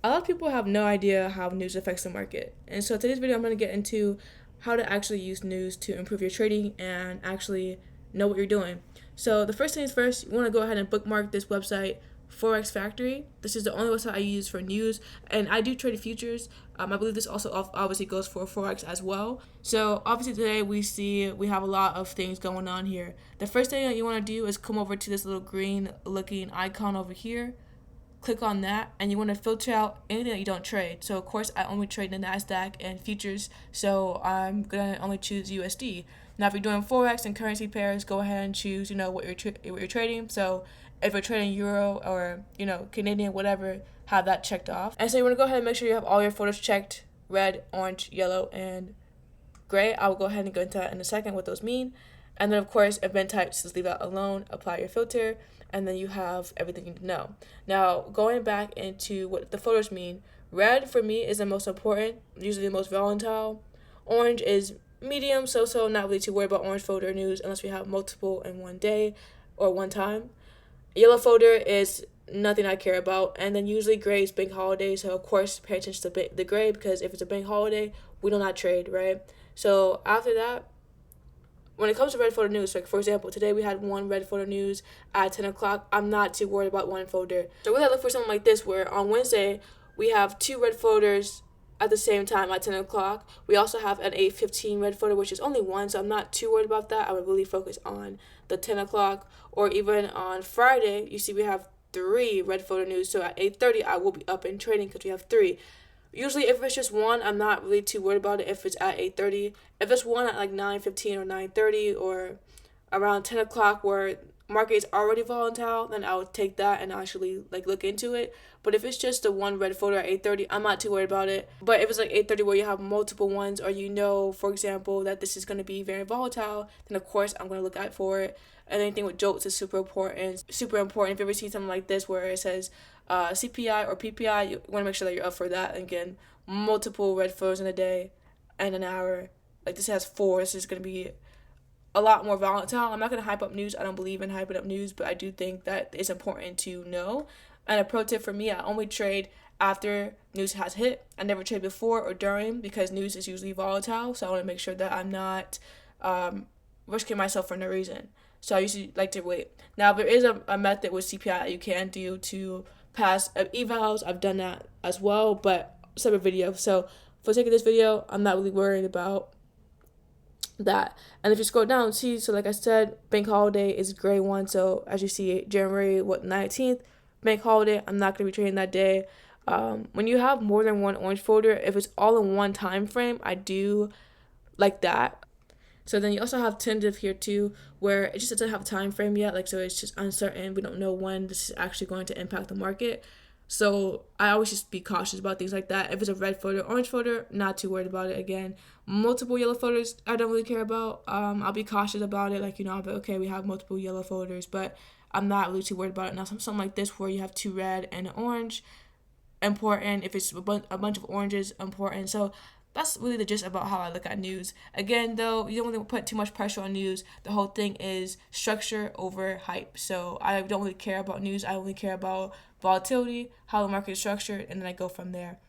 A lot of people have no idea how news affects the market. And so today's video, I'm going to get into how to actually use news to improve your trading and actually know what you're doing. So the first thing is first, you want to go ahead and bookmark this website, Forex Factory. This is the only website I use for news, and I do trade futures. I believe this also obviously goes for Forex as well. So obviously today we have a lot of things going on here. The first thing that you want to do is come over to this little green looking icon over here. Click on that, and you want to filter out anything that you don't trade. So of course I only trade the NASDAQ and futures, so I'm gonna only choose USD. Now if you're doing Forex and currency pairs, go ahead and choose what you're trading. So if you're trading euro or Canadian, whatever, have that checked off. And so you want to go ahead and make sure you have all your photos checked: red, orange, yellow, and gray. I will go ahead and go into that in a second what those mean. And then of course event types, just leave that alone, apply your filter, and then you have everything you need to know. Now going back into what the photos mean, red for me is the most important, usually the most volatile. Orange is medium, so not really too worried about orange folder news unless we have multiple in one day or one time. Yellow folder is nothing I care about, and then usually gray is bank holiday, so of course pay attention to the gray, because if it's a bank holiday, we do not trade, right? So after that, when it comes to red folder news, like for example, today we had one red folder news at 10 o'clock. I'm not too worried about one folder. So we're going to look for something like this, where on Wednesday, we have two red folders at the same time at 10 o'clock. We also have an 8:15 red folder, which is only one, so I'm not too worried about that. I would really focus on the 10 o'clock. Or even on Friday, you see we have three red folder news. So at 8:30, I will be up and trading because we have three. Usually if it's just one, I'm not really too worried about it if it's at 8:30. If it's one at like 9:15 or 9:30 or around 10 o'clock where market is already volatile, then I would take that and actually look into it. But if it's just the one red folder at 8:30, I'm not too worried about it. But if it's like 8:30 where you have multiple ones, or for example, that this is going to be very volatile, then of course I'm going to look out for it. And anything with jolts is super important. Super important. If you ever see something like this where it says CPI or PPI, you want to make sure that you're up for that. And again, multiple red folders in a day and an hour. Like this has four. This is going to be a lot more volatile. I'm not going to hype up news. I don't believe in hyping up news, but I do think that it's important to know. And a pro tip for me, I only trade after news has hit. I never trade before or during, because news is usually volatile. So I want to make sure that I'm not risking myself for no reason. So I usually like to wait. Now, there is a method with CPI that you can do to pass evals. I've done that as well, but separate video. So for the sake of this video, I'm not really worried about that. And if you scroll down, see, so like I said, bank holiday is gray one. So as you see, January 19th, bank holiday, I'm not going to be trading that day. When you have more than one orange folder, if it's all in one time frame, I do like that. So then you also have tentative here too, where it just doesn't have a time frame yet. So it's just uncertain. We don't know when this is actually going to impact the market. So I always just be cautious about things like that. If it's a red folder, orange folder, not too worried about it. Again, multiple yellow folders, I don't really care about. I'll be cautious about it. I'll be okay, we have multiple yellow folders, but I'm not really too worried about it. Now, something like this where you have two red and an orange, important. If it's a bunch of oranges, important. So that's really the gist about how I look at news. Again, though, you don't really put too much pressure on news. The whole thing is structure over hype. So I don't really care about news. I only care about volatility, how the market is structured, and then I go from there.